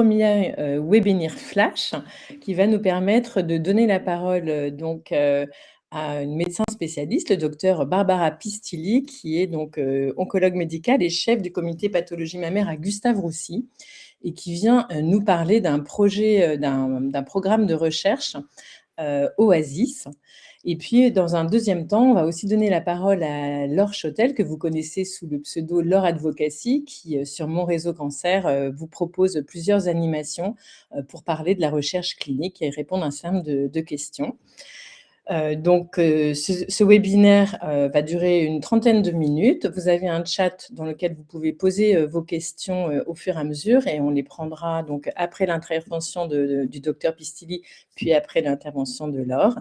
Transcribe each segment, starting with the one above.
premier webinaire flash qui va nous permettre de donner la parole à une médecin spécialiste, le docteur Barbara Pistilli, qui est donc oncologue médicale et chef du comité pathologie mammaire à Gustave-Roussy et qui vient nous parler d'un projet, d'un programme de recherche Oasis. Et puis, dans un deuxième temps, on va aussi donner la parole à Laure Chotel, que vous connaissez sous le pseudo Laure Advocacy, qui, sur Mon Réseau Cancer, vous propose plusieurs animations pour parler de la recherche clinique et répondre à un certain nombre de questions. Ce webinaire va durer une trentaine de minutes. Vous avez un chat dans lequel vous pouvez poser vos questions au fur et à mesure et on les prendra donc après l'intervention du docteur Pistilli, puis après l'intervention de Laure.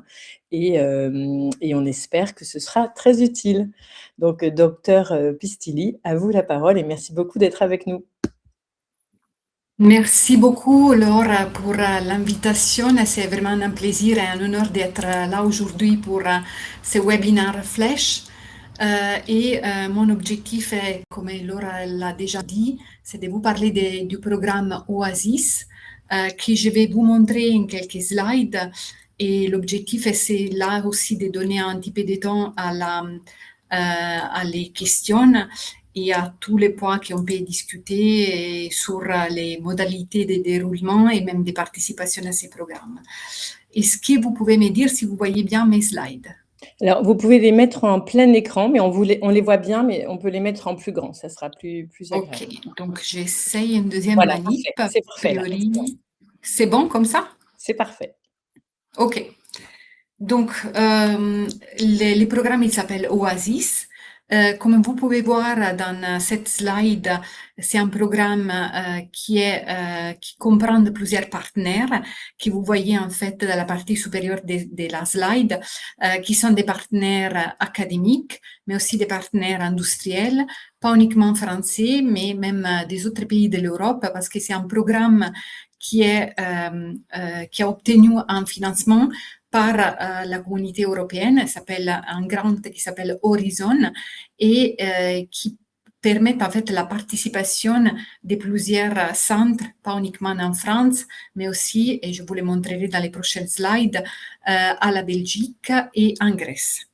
Et on espère que ce sera très utile. Donc, docteur Pistilli, à vous la parole et merci beaucoup d'être avec nous. Merci beaucoup Laura pour l'invitation. C'est vraiment un plaisir et un honneur d'être là aujourd'hui pour ce webinaire Flash. Mon objectif est, comme Laura l'a déjà dit, c'est de vous parler du programme Oasis que je vais vous montrer en quelques slides. Et l'objectif, c'est là aussi de donner un petit peu de temps à les questions et à tous les points qu'on peut discuter sur les modalités de déroulement et même de participation à ces programmes. Est-ce que vous pouvez me dire si vous voyez bien mes slides? Alors, vous pouvez les mettre en plein écran, mais on les voit bien, mais on peut les mettre en plus grand, ça sera plus agréable. Ok, donc j'essaye une deuxième Voilà, manip. c'est parfait. Là. C'est bon comme ça? C'est parfait. Ok. Donc, le programme, il s'appelle Oasis. Comme vous pouvez voir dans cette slide, c'est un programme qui comprend plusieurs partenaires que vous voyez en fait dans la partie supérieure de la slide, qui sont des partenaires académiques, mais aussi des partenaires industriels, pas uniquement français, mais même des autres pays de l'Europe, parce que c'est un programme qui a obtenu un financement par la communauté européenne. Elle s'appelle un grant qui s'appelle Horizon et qui permet en fait la participation de plusieurs centres, pas uniquement en France, mais aussi, et je vous le montrerai dans les prochaines slides, à la Belgique et en Grèce.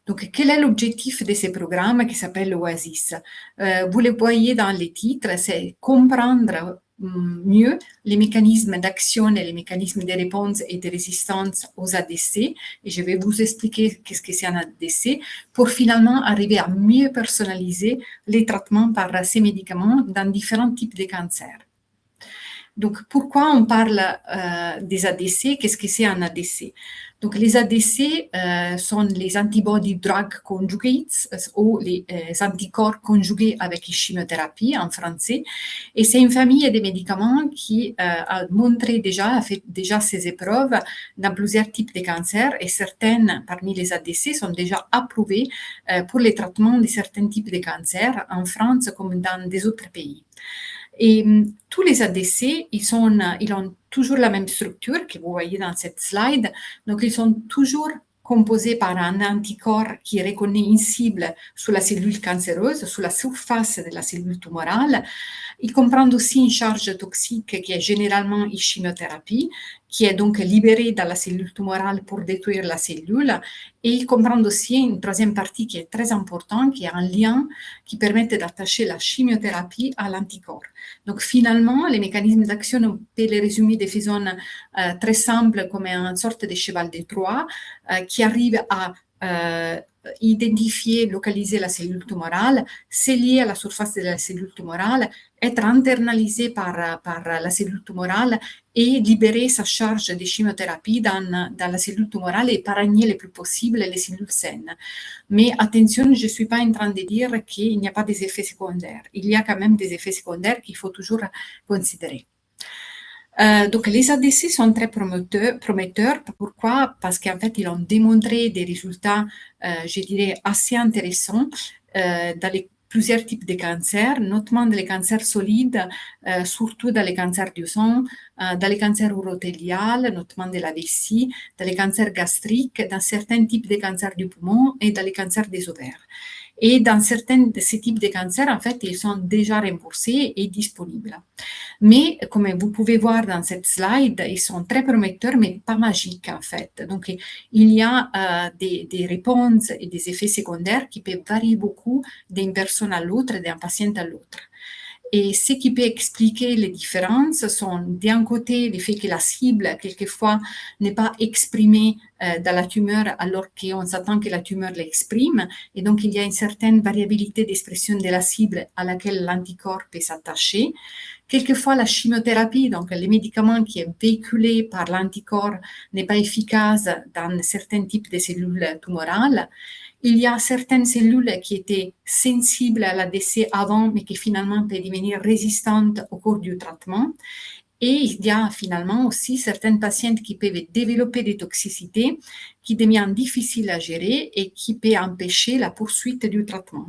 Donc, quel est l'objectif de ce programme qui s'appelle Oasis? Vous le voyez dans les titres, c'est comprendre mieux les mécanismes d'action et les mécanismes de réponse et de résistance aux ADC. Et je vais vous expliquer qu'est-ce que c'est un ADC pour finalement arriver à mieux personnaliser les traitements par ces médicaments dans différents types de cancers. Donc, pourquoi on parle des ADC? Qu'est-ce que c'est un ADC? Donc, les ADC sont les antibody drug conjugates ou les anticorps conjugués avec chimiothérapie en français. Et c'est une famille de médicaments qui a fait déjà ses épreuves dans plusieurs types de cancers et certaines parmi les ADC sont déjà approuvées pour les traitements de certains types de cancers en France comme dans des autres pays. Et tous les ADC, ils ont toujours la même structure que vous voyez dans cette slide. Donc, ils sont toujours composés par un anticorps qui reconnaît une cible sur la cellule cancéreuse, sur la surface de la cellule tumorale. Il comprend aussi une charge toxique qui est généralement une chimiothérapie, qui est donc libérée dans la cellule tumorale pour détruire la cellule. Et il comprend aussi une troisième partie qui est très importante, qui est un lien qui permet d'attacher la chimiothérapie à l'anticorps. Donc finalement, les mécanismes d'action, on peut les résumer de façon très simple comme une sorte de cheval de Troie qui arrive à identifier, localiser la cellule tumorale, se lier à la surface de la cellule tumorale, être internalisé par la cellule tumorale et libérer sa charge de chimiothérapie dans la cellule tumorale et épargner le plus possible les cellules saines. Mais attention, je ne suis pas en train de dire qu'il n'y a pas des effets secondaires. Il y a quand même des effets secondaires qu'il faut toujours considérer. Donc, les ADC sont très prometteurs. Pourquoi? Parce qu'en fait, ils ont démontré des résultats, je dirais, assez intéressants dans plusieurs types de cancers, notamment dans les cancers solides, surtout dans les cancers du sang, dans les cancers urothéliales, notamment de la vessie, dans les cancers gastriques, dans certains types de cancers du poumon et dans les cancers des ovaires. Et dans certains de ces types de cancers, en fait, ils sont déjà remboursés et disponibles. Mais comme vous pouvez voir dans cette slide, ils sont très prometteurs, mais pas magiques en fait. Donc, il y a des réponses et des effets secondaires qui peuvent varier beaucoup d'une personne à l'autre, d'un patient à l'autre. Et ce qui peut expliquer les différences sont d'un côté le fait que la cible, quelquefois, n'est pas exprimée dans la tumeur alors qu'on s'attend que la tumeur l'exprime. Et donc, il y a une certaine variabilité d'expression de la cible à laquelle l'anticorps peut s'attacher. Quelquefois, la chimiothérapie, donc les médicaments qui est véhiculé par l'anticorps, n'est pas efficace dans certains types de cellules tumorales. Il y a certaines cellules qui étaient sensibles à l'ADC avant, mais qui finalement peuvent devenir résistantes au cours du traitement. Et il y a finalement aussi certaines patientes qui peuvent développer des toxicités qui deviennent difficiles à gérer et qui peuvent empêcher la poursuite du traitement.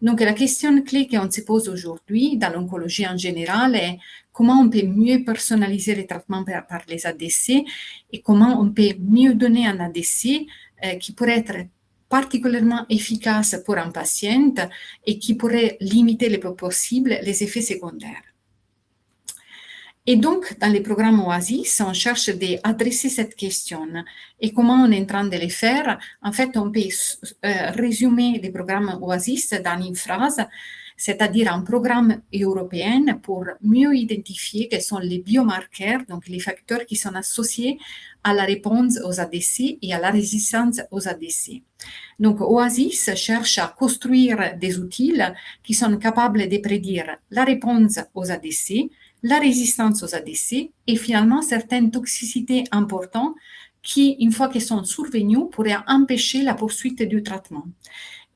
Donc la question clé qu'on se pose aujourd'hui dans l'oncologie en général est comment on peut mieux personnaliser les traitements par les ADC et comment on peut mieux donner un ADC qui pourrait être particulièrement efficace pour un patient et qui pourrait limiter le plus possible les effets secondaires. Et donc, dans les programmes Oasis, on cherche d'adresser cette question. Et comment on est en train de le faire? En fait, on peut résumer les programmes Oasis dans une phrase, c'est-à-dire un programme européen pour mieux identifier quels sont les biomarqueurs, donc les facteurs qui sont associés à la réponse aux ADC et à la résistance aux ADC. Donc, Oasis cherche à construire des outils qui sont capables de prédire la réponse aux ADC, la résistance aux ADC et finalement certaines toxicités importantes qui, une fois qu'elles sont survenues, pourraient empêcher la poursuite du traitement.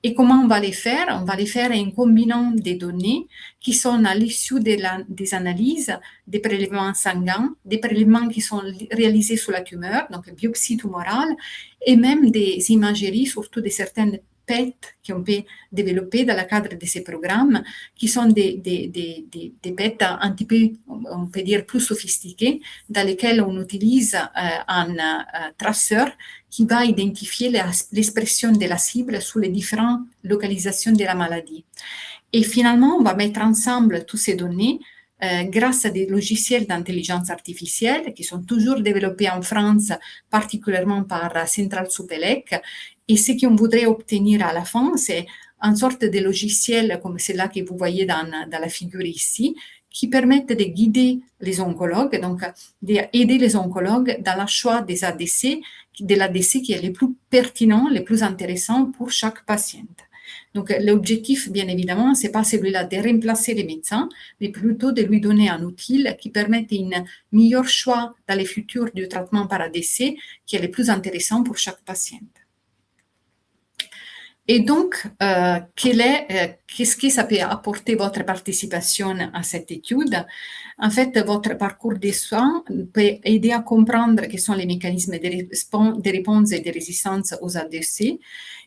Et comment on va les faire? On va les faire en combinant des données qui sont à l'issue des analyses, des prélèvements sanguins, des prélèvements qui sont réalisés sur la tumeur, donc biopsie tumorale, et même des imageries, surtout de certaines PET qu'on peut développer dans le cadre de ces programmes, qui sont des PET un petit peu, on peut dire, plus sophistiqués, dans lesquels on utilise un traceur qui va identifier l'expression de la cible sur les différentes localisations de la maladie. Et finalement, on va mettre ensemble toutes ces données grâce à des logiciels d'intelligence artificielle qui sont toujours développés en France, particulièrement par Central Supélec. Et ce qu'on voudrait obtenir à la fin, c'est une sorte de logiciel comme celui que vous voyez dans la figure ici, qui permettent de guider les oncologues, donc d'aider les oncologues dans le choix des ADC, de l'ADC qui est le plus pertinent, le plus intéressant pour chaque patient. Donc, l'objectif, bien évidemment, ce n'est pas celui-là de remplacer les médecins, mais plutôt de lui donner un outil qui permette un meilleur choix dans les futurs du traitement par ADC, qui est le plus intéressant pour chaque patient. Et donc, qu'est-ce que ça peut apporter votre participation à cette étude? En fait, votre parcours de soins peut aider à comprendre quels sont les mécanismes de réponse et de résistance aux ADC.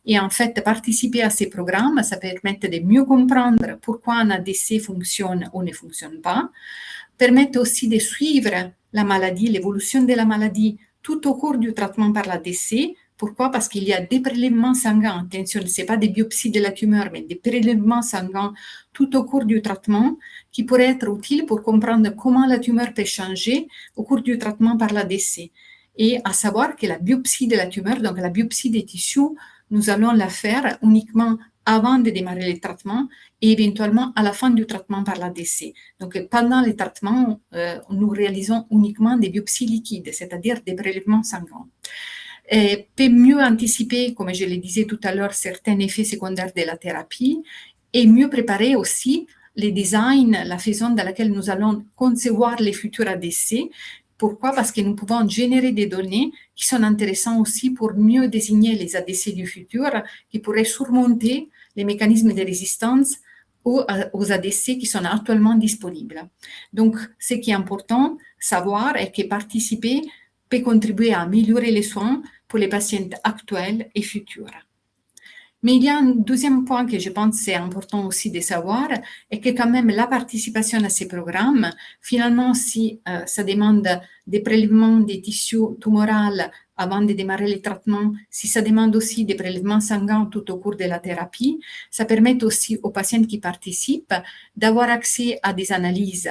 Et en fait, participer à ces programmes, ça permet de mieux comprendre pourquoi un ADC fonctionne ou ne fonctionne pas, permet aussi de suivre la maladie, l'évolution de la maladie tout au cours du traitement par l'ADC. Pourquoi? Parce qu'il y a des prélèvements sanguins. Attention, ce n'est pas des biopsies de la tumeur, mais des prélèvements sanguins tout au cours du traitement qui pourraient être utiles pour comprendre comment la tumeur peut changer au cours du traitement par l'ADC. Et à savoir que la biopsie de la tumeur, donc la biopsie des tissus, nous allons la faire uniquement avant de démarrer le traitement et éventuellement à la fin du traitement par l'ADC. Donc, pendant le traitement, nous réalisons uniquement des biopsies liquides, c'est-à-dire des prélèvements sanguins. Et peut mieux anticiper, comme je le disais tout à l'heure, certains effets secondaires de la thérapie et mieux préparer aussi les designs, la façon dans laquelle nous allons concevoir les futurs ADC. Pourquoi? Parce que nous pouvons générer des données qui sont intéressantes aussi pour mieux désigner les ADC du futur qui pourraient surmonter les mécanismes de résistance aux ADC qui sont actuellement disponibles. Donc, ce qui est important savoir est que participer peut contribuer à améliorer les soins pour les patients actuels et futurs. Mais il y a un deuxième point que je pense c'est important aussi de savoir, est que quand même la participation à ces programmes, finalement, si ça demande des prélèvements des tissus tumoraux avant de démarrer les traitements, si ça demande aussi des prélèvements sanguins tout au cours de la thérapie. Ça permet aussi aux patients qui participent d'avoir accès à des analyses,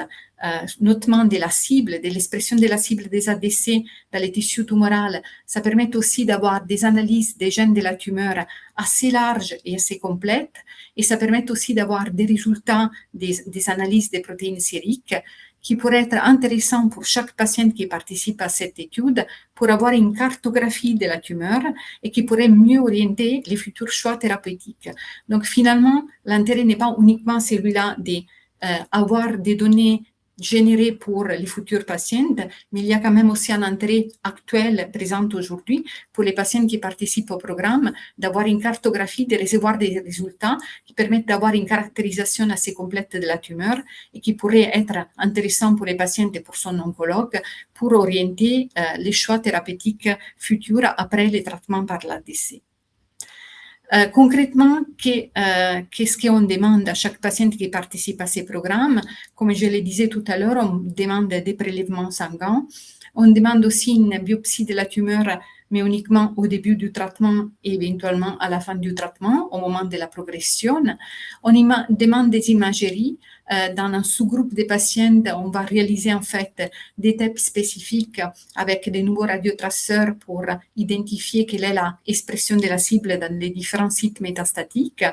notamment de la cible, de l'expression de la cible des ADC dans les tissus tumoraux. Ça permet aussi d'avoir des analyses des gènes de la tumeur assez larges et assez complètes. Et ça permet aussi d'avoir des résultats des analyses des protéines sériques qui pourraient être intéressants pour chaque patient qui participe à cette étude pour avoir une cartographie de la tumeur et qui pourrait mieux orienter les futurs choix thérapeutiques. Donc finalement, l'intérêt n'est pas uniquement celui-là d'avoir des données générées pour les futurs patients, mais il y a quand même aussi un intérêt actuel présent aujourd'hui pour les patients qui participent au programme d'avoir une cartographie, de recevoir des résultats qui permettent d'avoir une caractérisation assez complète de la tumeur et qui pourrait être intéressant pour les patients et pour son oncologue pour orienter les choix thérapeutiques futurs après les traitements par l'ADC. Concrètement, qu'est-ce qu'on demande à chaque patient qui participe à ces programmes? Comme je le disais tout à l'heure, on demande des prélèvements sanguins. On demande aussi une biopsie de la tumeur, mais uniquement au début du traitement et éventuellement à la fin du traitement, au moment de la progression. On demande des imageries. Dans un sous-groupe de patients, on va réaliser en fait des tests spécifiques avec des nouveaux radiotraceurs pour identifier quelle est l'expression de la cible dans les différents sites métastatiques.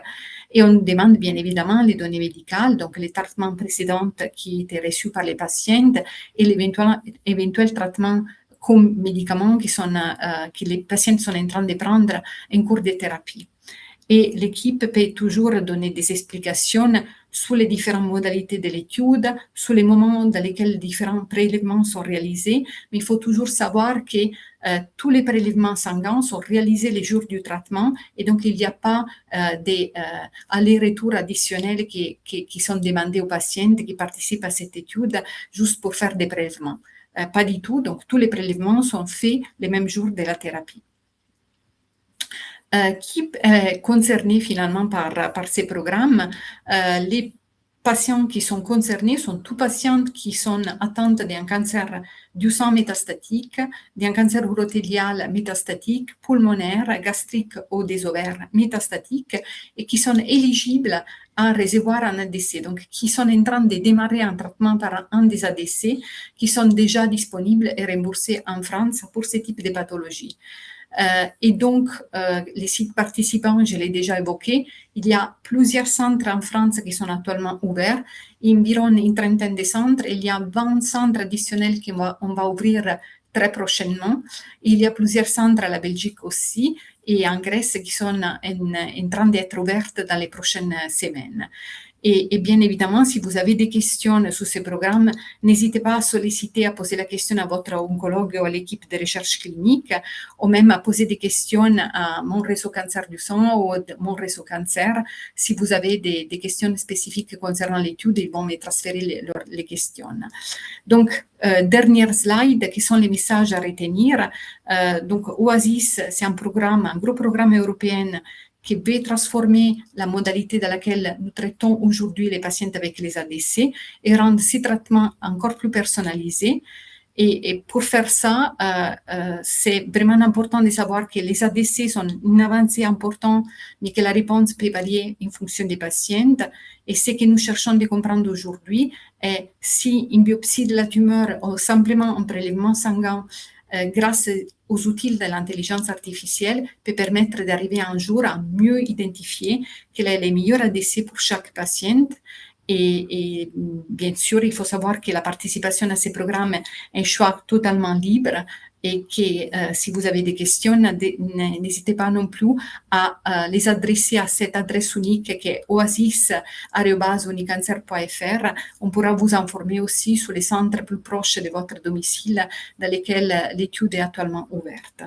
Et on demande bien évidemment les données médicales, donc les traitements précédents qui étaient reçus par les patients et l'éventuel traitement comme médicaments que les patients sont en train de prendre en cours de thérapie. Et l'équipe peut toujours donner des explications sur les différentes modalités de l'étude, sur les moments dans lesquels différents prélèvements sont réalisés. Mais il faut toujours savoir que tous les prélèvements sanguins sont réalisés les jours du traitement et donc il n'y a pas des allers-retours additionnels qui sont demandés aux patients qui participent à cette étude juste pour faire des prélèvements. Pas du tout, donc tous les prélèvements sont faits les mêmes jours de la thérapie. Qui est concerné finalement par ces programmes? Les patients qui sont concernés sont tous patients qui sont atteints d'un cancer du sang métastatique, d'un cancer urothélial métastatique, pulmonaire, gastrique ou des ovaires métastatiques et qui sont éligibles à recevoir un ADC, donc qui sont en train de démarrer un traitement par un des ADC qui sont déjà disponibles et remboursés en France pour ce type de pathologie. Et donc, les sites participants, je l'ai déjà évoqué, il y a plusieurs centres en France qui sont actuellement ouverts, environ une trentaine de centres, il y a 20 centres additionnels qu'on va ouvrir très prochainement. Il y a plusieurs centres à la Belgique aussi et en Grèce qui sont en train d'être ouvertes dans les prochaines semaines. Et bien évidemment, si vous avez des questions sur ce programme, n'hésitez pas à solliciter, à poser la question à votre oncologue ou à l'équipe de recherche clinique, ou même à poser des questions à mon réseau cancer du sang ou mon réseau cancer. Si vous avez des questions spécifiques concernant l'étude, ils vont me transférer les questions. Donc, dernière slide, qui sont les messages à retenir. Donc, Oasis, c'est un gros programme européen qui veut transformer la modalité dans laquelle nous traitons aujourd'hui les patients avec les ADC et rendre ces traitements encore plus personnalisés. Et pour faire ça, c'est vraiment important de savoir que les ADC sont une avancée importante, mais que la réponse peut varier en fonction des patients. Et ce que nous cherchons de comprendre aujourd'hui est si une biopsie de la tumeur ou simplement un prélèvement sanguin grâce aux outils de l'intelligence artificielle, peut permettre d'arriver un jour à mieux identifier quel est le meilleur ADC pour chaque patient. Et bien sûr, il faut savoir que la participation à ces programmes est un choix totalement libre et que si vous avez des questions, n'hésitez pas non plus à les adresser à cette adresse unique qui est oasis@unicancer.fr. On pourra vous informer aussi sur les centres plus proches de votre domicile dans lesquels l'étude est actuellement ouverte.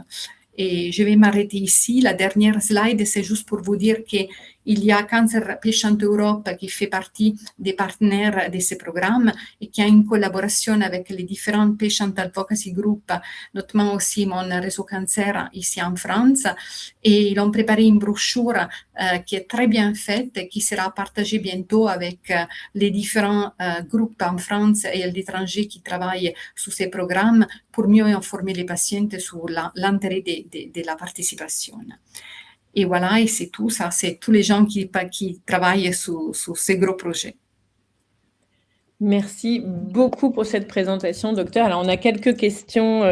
Et je vais m'arrêter ici. La dernière slide, c'est juste pour vous dire qu'il Il y a Cancer Patient Europe qui fait partie des partenaires de ce programme et qui a une collaboration avec les différents Patient Advocacy Group, notamment aussi mon réseau cancer ici en France. Et ils ont préparé une brochure qui est très bien faite et qui sera partagée bientôt avec les différents groupes en France et à l'étranger qui travaillent sur ces programmes pour mieux informer les patients sur l'intérêt de la participation. Et voilà, et c'est tout ça, c'est tous les gens qui travaillent sur ces gros projets. Merci beaucoup pour cette présentation, docteur. Alors, on a quelques questions.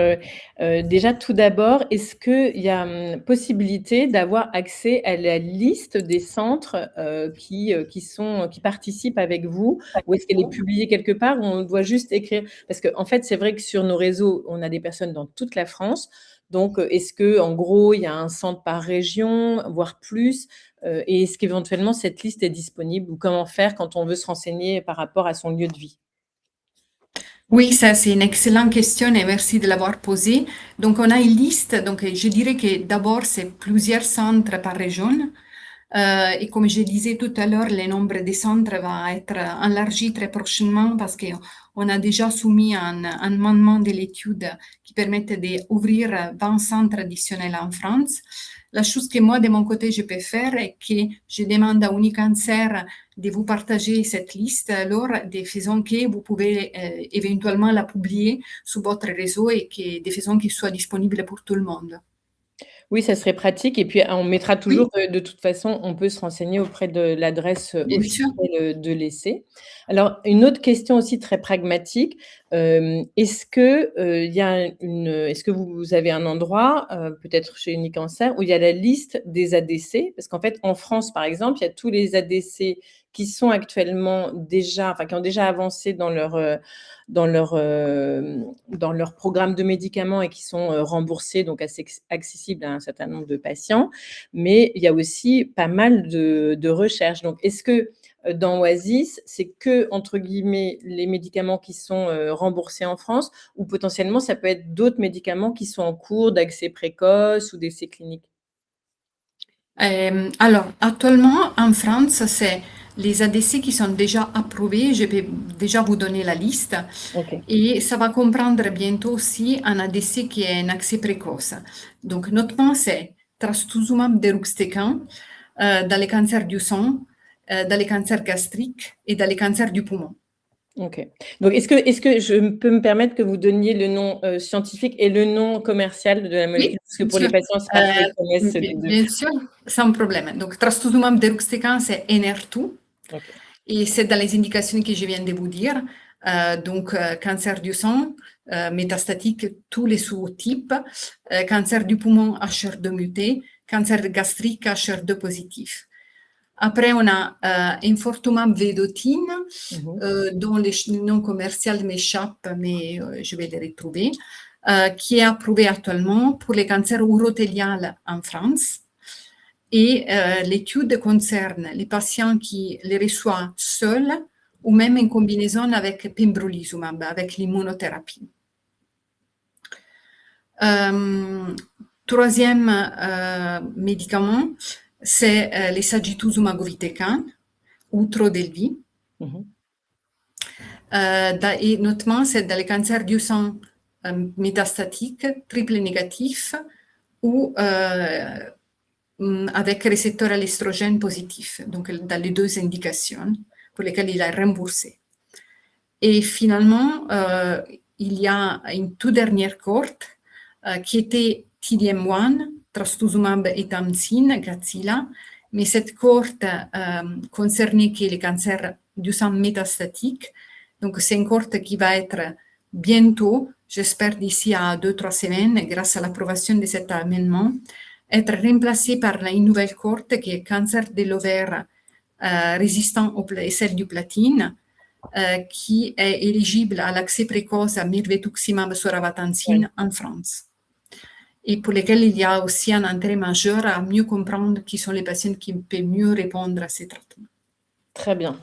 Déjà, tout d'abord, est-ce qu'il y a possibilité d'avoir accès à la liste des centres qui participent avec vous? Ou est-ce qu'elle est publiée quelque part, ou on doit juste écrire? Parce qu'en fait, c'est vrai que sur nos réseaux, on a des personnes dans toute la France. Donc, est-ce qu'en gros, il y a un centre par région, voire plus? Et est-ce qu'éventuellement cette liste est disponible, ou comment faire quand on veut se renseigner par rapport à son lieu de vie? Oui, ça c'est une excellente question et merci de l'avoir posée. Donc on a une liste, donc je dirais que d'abord c'est plusieurs centres par région. Et comme je disais tout à l'heure, le nombre de centres va être élargi très prochainement parce qu'on a déjà soumis un amendement de l'étude qui permet d'ouvrir 20 centres additionnels en France. La chose que moi, de mon côté, je peux faire est que je demande à Unicancer de vous partager cette liste, alors de façon que vous pouvez éventuellement la publier sur votre réseau et de façon qu'elle soit disponible pour tout le monde. Oui, ça serait pratique, et puis on mettra toujours, Oui, de toute façon, on peut se renseigner auprès de l'adresse bien sûr. officielle de l'essai. Alors, une autre question aussi très pragmatique, est-ce que vous avez un endroit, peut-être chez Unicancer, où il y a la liste des ADC? Parce qu'en fait, en France, par exemple, il y a tous les ADC qui sont actuellement déjà, enfin, qui ont déjà avancé dans leur programme de médicaments et qui sont remboursés, donc assez accessibles à un certain nombre de patients. Mais il y a aussi pas mal de recherches. Donc, est-ce que dans Oasis, c'est que, entre guillemets, les médicaments qui sont remboursés en France, ou potentiellement ça peut être d'autres médicaments qui sont en cours d'accès précoce ou d'essais cliniques? Alors, actuellement, en France, c'est les ADC qui sont déjà approuvés. Je vais déjà vous donner la liste. OK. Et ça va comprendre bientôt aussi un ADC qui est un accès précoce. Donc, notamment, c'est trastuzumab deruxtecan dans les cancers du sang, dans les cancers gastriques et dans les cancers du poumon. OK. Donc est-ce que je peux me permettre que vous donniez le nom scientifique et le nom commercial de la Oui, molécule? Parce que bien pour les sûr. patients, c'est parfois ils connaissent les 2. Bien sûr, sans problème. Donc, trastuzumab deruxtecan, c'est NR2. OK. Et c'est dans les indications que je viens de vous dire. Donc, cancer du sang, métastatique, tous les sous-types, cancer du poumon HR2 muté, cancer gastrique HR2 positif. Après, on a Infortumab vedotin, dont le nom commercial m'échappe, mais je vais le retrouver, qui est approuvé actuellement pour les cancers urothéliales en France. Et l'étude concerne les patients qui les reçoivent seuls ou même en combinaison avec pembrolizumab, avec l'immunothérapie. Troisième médicament, c'est les sagituzumab govitecan ou Trodelvy. Et notamment, c'est dans les cancers du sang métastatique, triple négatif ou avec récepteur à l'estrogène positif, donc dans les deux indications pour lesquelles il a remboursé. Et finalement, il y a une toute dernière cohorte qui était TDM1, trastuzumab etamcine, Gazyla, mais cette cohorte concernait que les cancers du sang métastatique. Donc, c'est une cohorte qui va être bientôt, j'espère d'ici à 2-3 semaines, grâce à l'approbation de cet amendement, être remplacée par une nouvelle cohorte qui est cancer de l'ovaire résistant aux celles du platine, qui est éligible à l'accès précoce à mirvetuximab soravtansine en France. Et pour lesquels il y a aussi un intérêt majeur à mieux comprendre qui sont les patients qui peuvent mieux répondre à ces traitements. Très bien.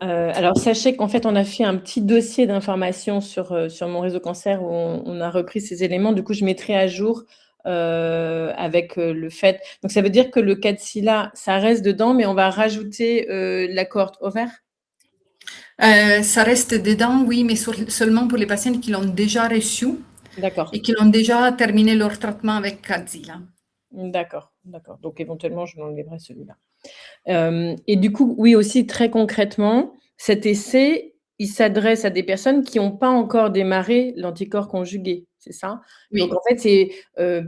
Alors sachez qu'en fait, on a fait un petit dossier d'information sur mon réseau cancer où on a repris ces éléments. Du coup, je mettrai à jour avec le fait. Donc, ça veut dire que le Kadcyla, ça reste dedans, mais on va rajouter la cohorte ovaire? Ça reste dedans, oui, mais seulement pour les patients qui l'ont déjà reçu D'accord. et qui ont déjà terminé leur traitement avec Kadcyla. D'accord, d'accord. Donc, éventuellement, je l'enlèverai celui-là. Et du coup, oui, aussi très concrètement, cet essai, il s'adresse à des personnes qui n'ont pas encore démarré l'anticorps conjugué, c'est ça? Donc Oui. en fait, c'est,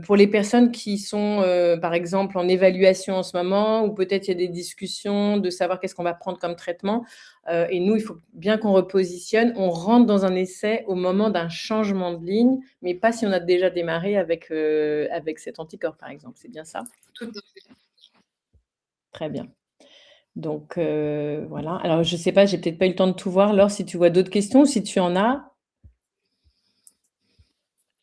pour les personnes qui sont, par exemple, en évaluation en ce moment ou peut-être il y a des discussions de savoir qu'est-ce qu'on va prendre comme traitement, et nous, il faut bien qu'on repositionne. On rentre dans un essai au moment d'un changement de ligne, mais pas si on a déjà démarré avec cet anticorps, par exemple. C'est bien ça? Tout à fait. Très bien. Donc voilà. Alors je sais pas, j'ai peut-être pas eu le temps de tout voir. Laure, si tu vois d'autres questions ou si tu en as?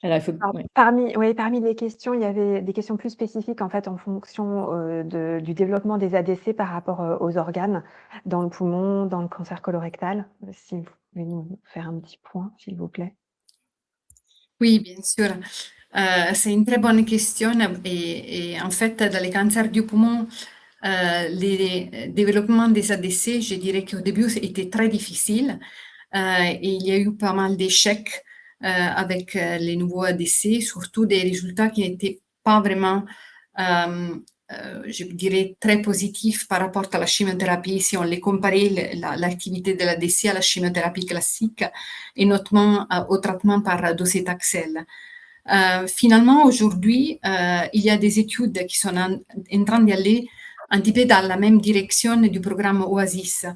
Alors il faut Alors ouais. parmi les questions, il y avait des questions plus spécifiques en fait en fonction, du développement des ADC par rapport, aux organes, dans le poumon, dans le cancer colorectal. Si vous pouvez nous faire un petit point, s'il vous plaît? Oui, bien sûr. C'est une très bonne question et en fait, dans les cancers du poumon, les développements des ADC, je dirais qu'au début, c'était très difficile. Et il y a eu pas mal d'échecs avec les nouveaux ADC, surtout des résultats qui n'étaient pas vraiment, je dirais, très positifs par rapport à la chimiothérapie, si on les comparait l'activité de l'ADC à la chimiothérapie classique, et notamment au traitement par docetaxel. Finalement, aujourd'hui, il y a des études qui sont en train d'aller un petit peu dans la même direction du programme Oasis.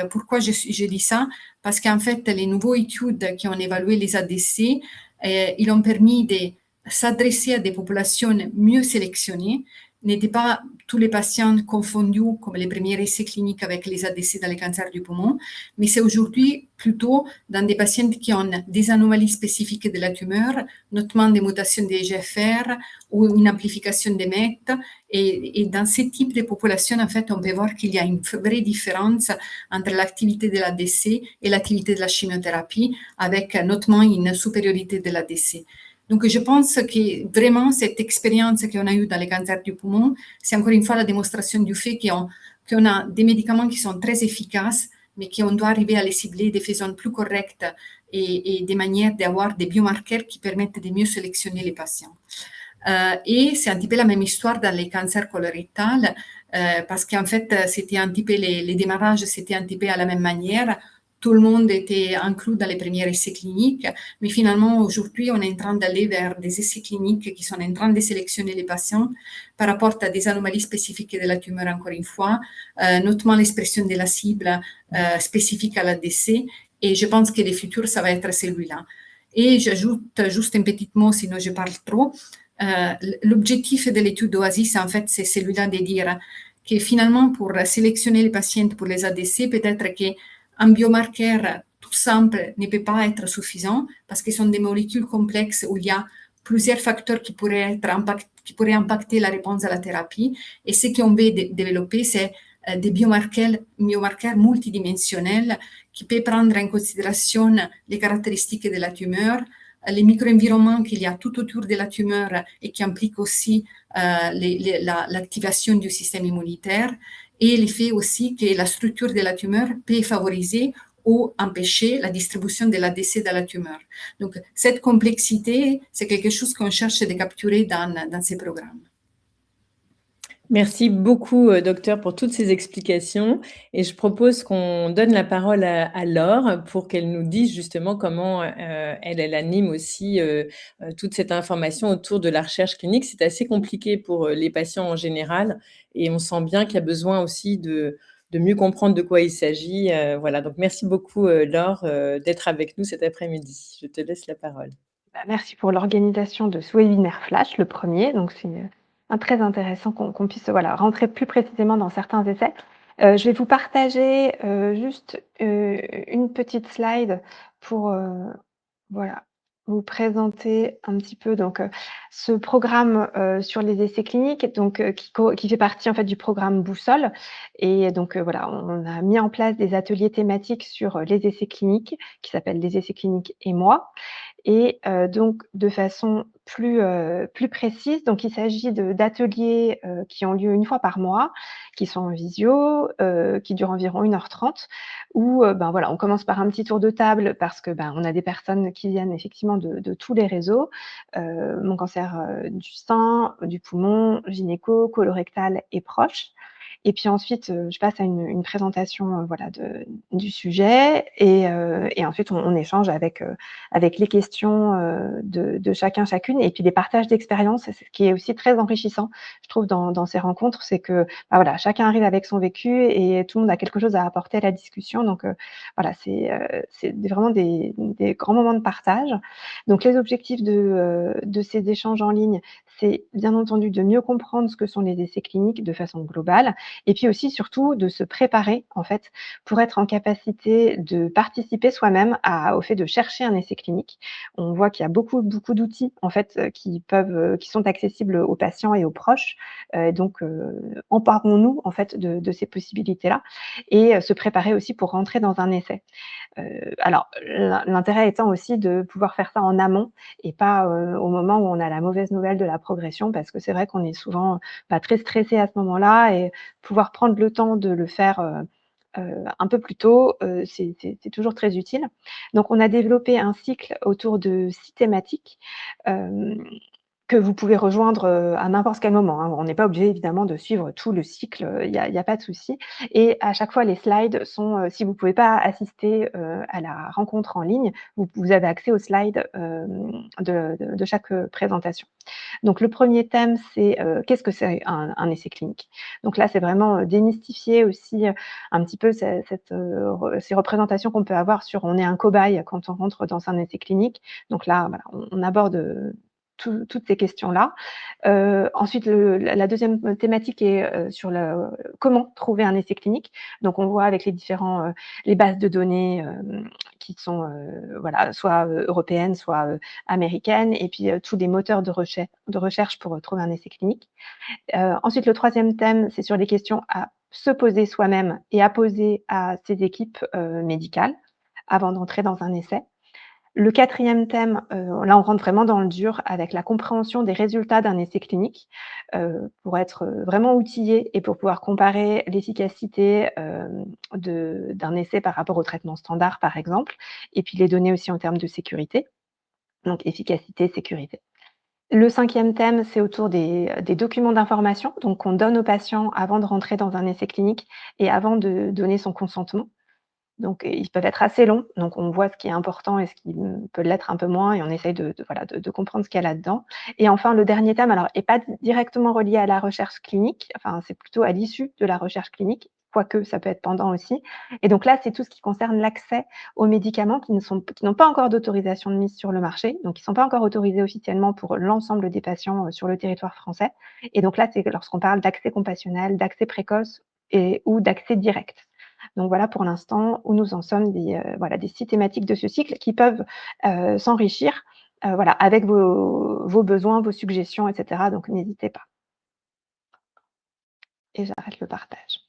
Pourquoi je dis ça? Parce qu'en fait, les nouvelles études qui ont évalué les ADC, ils ont permis de s'adresser à des populations mieux sélectionnées. N'étaient pas tous les patients confondus comme les premiers essais cliniques avec les ADC dans les cancers du poumon, mais c'est aujourd'hui plutôt dans des patients qui ont des anomalies spécifiques de la tumeur, notamment des mutations des GFR ou une amplification des MET. Et dans ce type de population, en fait, on peut voir qu'il y a une vraie différence entre l'activité de l'ADC et l'activité de la chimiothérapie, avec notamment une supériorité de l'ADC. Donc, je pense que vraiment, cette expérience qu'on a eue dans les cancers du poumon, c'est encore une fois la démonstration du fait qu'on a des médicaments qui sont très efficaces, mais qu'on doit arriver à les cibler de façon plus correcte et des manières d'avoir des biomarqueurs qui permettent de mieux sélectionner les patients. Et c'est un petit peu la même histoire dans les cancers colorectales, parce qu'en fait, c'était un petit peu les démarrages, c'était un petit peu à la même manière. Tout le monde était inclus dans les premiers essais cliniques, mais finalement, aujourd'hui, on est en train d'aller vers des essais cliniques qui sont en train de sélectionner les patients par rapport à des anomalies spécifiques de la tumeur, encore une fois, notamment l'expression de la cible spécifique à l'ADC. Et je pense que le futur, ça va être celui-là. Et j'ajoute juste un petit mot, sinon je parle trop. L'objectif de l'étude d'Oasis, en fait, c'est celui-là de dire que finalement, pour sélectionner les patients pour les ADC, peut-être qu'un biomarqueur tout simple ne peut pas être suffisant parce que ce sont des molécules complexes où il y a plusieurs facteurs qui pourraient impacter la réponse à la thérapie. Et ce qu'on veut développer, c'est des biomarqueurs multidimensionnels qui peuvent prendre en considération les caractéristiques de la tumeur, les micro-environnements qu'il y a tout autour de la tumeur et qui impliquent aussi l'activation du système immunitaire et le fait aussi que la structure de la tumeur peut favoriser ou empêcher la distribution de l'ADC dans la tumeur. Donc, cette complexité, c'est quelque chose qu'on cherche de capturer dans ces programmes. Merci beaucoup, docteur, pour toutes ces explications et je propose qu'on donne la parole à Laure pour qu'elle nous dise justement comment, elle anime aussi, toute cette information autour de la recherche clinique. C'est assez compliqué pour, les patients en général et on sent bien qu'il y a besoin aussi de mieux comprendre de quoi il s'agit, voilà. Donc merci beaucoup, Laure, d'être avec nous cet après-midi. Je te laisse la parole. Bah, merci pour l'organisation de ce webinaire flash, le premier. Donc c'est, très intéressant qu'on puisse, voilà, rentrer plus précisément dans certains essais. Je vais vous partager, juste, une petite slide pour, voilà, vous présenter un petit peu donc, ce programme, sur les essais cliniques donc, qui fait partie en fait du programme Boussole et donc, voilà, on a mis en place des ateliers thématiques sur, les essais cliniques qui s'appellent «Les essais cliniques et moi» et donc de façon plus précise. Donc il s'agit d'ateliers, qui ont lieu une fois par mois, qui sont en visio, qui durent environ 1h30 où, ben, voilà, on commence par un petit tour de table parce que, ben, on a des personnes qui viennent effectivement de tous les réseaux, mon cancer, du sein, du poumon, gynéco, colorectal et proches. Et puis ensuite, je passe à une présentation, voilà, du sujet et ensuite on échange avec les questions, de chacun, chacune et puis des partages d'expériences. C'est ce qui est aussi très enrichissant, je trouve, dans ces rencontres. C'est que, bah, voilà, chacun arrive avec son vécu et tout le monde a quelque chose à apporter à la discussion. Donc, voilà, c'est vraiment des grands moments de partage. Donc les objectifs de ces échanges en ligne, c'est bien entendu de mieux comprendre ce que sont les essais cliniques de façon globale et puis aussi surtout de se préparer en fait pour être en capacité de participer soi-même au fait de chercher un essai clinique. On voit qu'il y a beaucoup d'outils en fait, qui sont accessibles aux patients et aux proches. Donc emparons-nous en fait de ces possibilités-là et se préparer aussi pour rentrer dans un essai. Alors l'intérêt étant aussi de pouvoir faire ça en amont et pas, au moment où on a la mauvaise nouvelle de la progression parce que c'est vrai qu'on est souvent, bah, très stressé à ce moment-là et pouvoir prendre le temps de le faire, un peu plus tôt, c'est toujours très utile. Donc on a développé un cycle autour de 6 thématiques, hem que vous pouvez rejoindre, à n'importe quel moment, hein. On n'est pas obligé évidemment de suivre tout le cycle, il y a pas de souci et à chaque fois les slides sont, si vous ne pouvez pas assister, à la rencontre en ligne, vous avez accès aux slides, de chaque, présentation. Donc le premier thème, c'est, qu'est-ce que c'est un essai clinique? Donc là, c'est vraiment, démystifier aussi, un petit peu ces représentations qu'on peut avoir sur on est un cobaye quand on rentre dans un essai clinique. Donc là, voilà, on aborde, toutes ces questions-là. Ensuite, la 2e thématique est, sur comment trouver un essai clinique. Donc on voit avec les bases de données, qui sont, voilà, soit, européennes, soit, américaines et puis, tous les moteurs de recherche pour, trouver un essai clinique. Ensuite, le 3e thème, c'est sur les questions à se poser soi-même et à poser à ses équipes, médicales avant d'entrer dans un essai. Le 4e thème, là, on rentre vraiment dans le dur avec la compréhension des résultats d'un essai clinique, pour être, vraiment outillé et pour pouvoir comparer l'efficacité, d'un essai par rapport au traitement standard, par exemple et puis les données aussi en termes de sécurité, donc efficacité, sécurité. Le 5e thème, c'est autour des documents d'information, donc qu'on donne aux patients avant de rentrer dans un essai clinique et avant de donner son consentement. Donc ils peuvent être assez longs, donc on voit ce qui est important et ce qui, peut l'être un peu moins et on essaye voilà, de comprendre ce qu'il y a là-dedans et enfin le dernier thème alors est pas directement relié à la recherche clinique, enfin c'est plutôt à l'issue de la recherche clinique, quoique ça peut être pendant aussi et donc là, c'est tout ce qui concerne l'accès aux médicaments qui n'ont pas encore d'autorisation de mise sur le marché, donc qui ne sont pas encore autorisés officiellement pour l'ensemble des patients, sur le territoire français et donc là, c'est lorsqu'on parle d'accès compassionnel, d'accès précoce ou d'accès direct. Donc voilà pour l'instant où nous en sommes voilà, des 6 thématiques de ce cycle qui peuvent, s'enrichir, voilà, avec vos besoins, vos suggestions et cetera, donc n'hésitez pas et j'arrête le partage.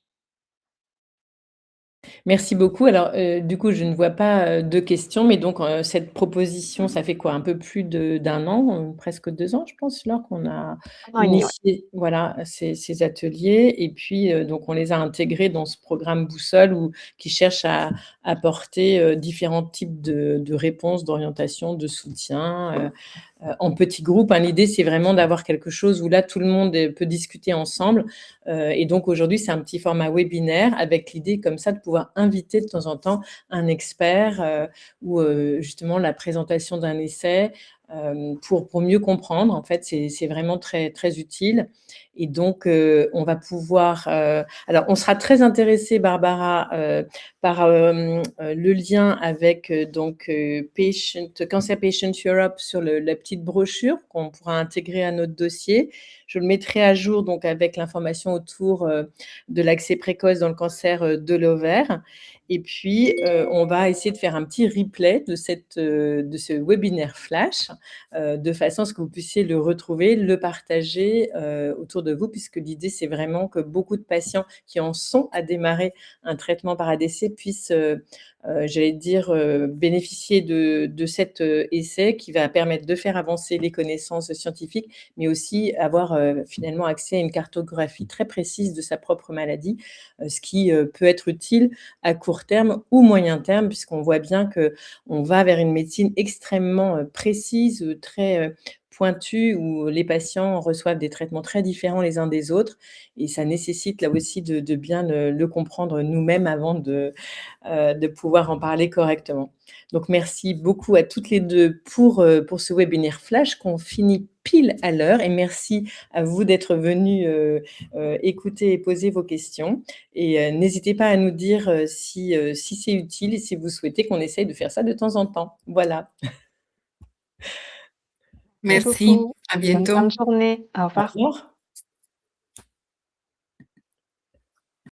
Merci beaucoup. Alors, du coup, je ne vois pas, de questions, mais donc, cette proposition, ça fait quoi? Un peu plus d'un an, presque 2 ans, je pense, Laure, qu'on a 1 an et demi, ouais. initié, voilà, ces ateliers et puis, donc on les a intégrés dans ce programme Boussole qui cherche à apporter, différents types de réponses, d'orientation, de soutien, en petits groupes, hein. L'idée, c'est vraiment d'avoir quelque chose où là, tout le monde peut discuter ensemble. Et donc aujourd'hui, c'est un petit format webinaire avec l'idée comme ça de pouvoir inviter de temps en temps un expert ou justement la présentation d'un essai pour mieux comprendre. En fait, c'est vraiment très, très utile. Et donc, on va pouvoir... alors, on sera très intéressé, Barbara, par le lien avec Cancer Patient Europe sur la petite brochure qu'on pourra intégrer à notre dossier. Je le mettrai à jour donc avec l'information autour de l'accès précoce dans le cancer de l'ovaire. Et puis, on va essayer de faire un petit replay de ce webinaire flash de façon à ce que vous puissiez le retrouver, le partager autour de de vous, puisque l'idée, c'est vraiment que beaucoup de patients qui en sont à démarrer un traitement par ADC puissent, j'allais dire, bénéficier de cet, essai qui va permettre de faire avancer les connaissances scientifiques, mais aussi avoir, finalement accès à une cartographie très précise de sa propre maladie, ce qui, peut être utile à court terme ou moyen terme, puisqu'on voit bien qu'on va vers une médecine extrêmement, précise, très, pointue, où les patients reçoivent des traitements très différents les uns des autres et ça nécessite là aussi de bien le comprendre nous-mêmes avant de pouvoir en parler correctement. Donc merci beaucoup à toutes les 2 pour ce webinaire flash qu'on finit pile à l'heure et merci à vous d'être venus, écouter et poser vos questions et n'hésitez pas à nous dire, si c'est utile et si vous souhaitez qu'on essaye de faire ça de temps en temps. Voilà. Merci Merci, beaucoup. à Bonne fin bientôt. de journée. Au Au revoir. revoir.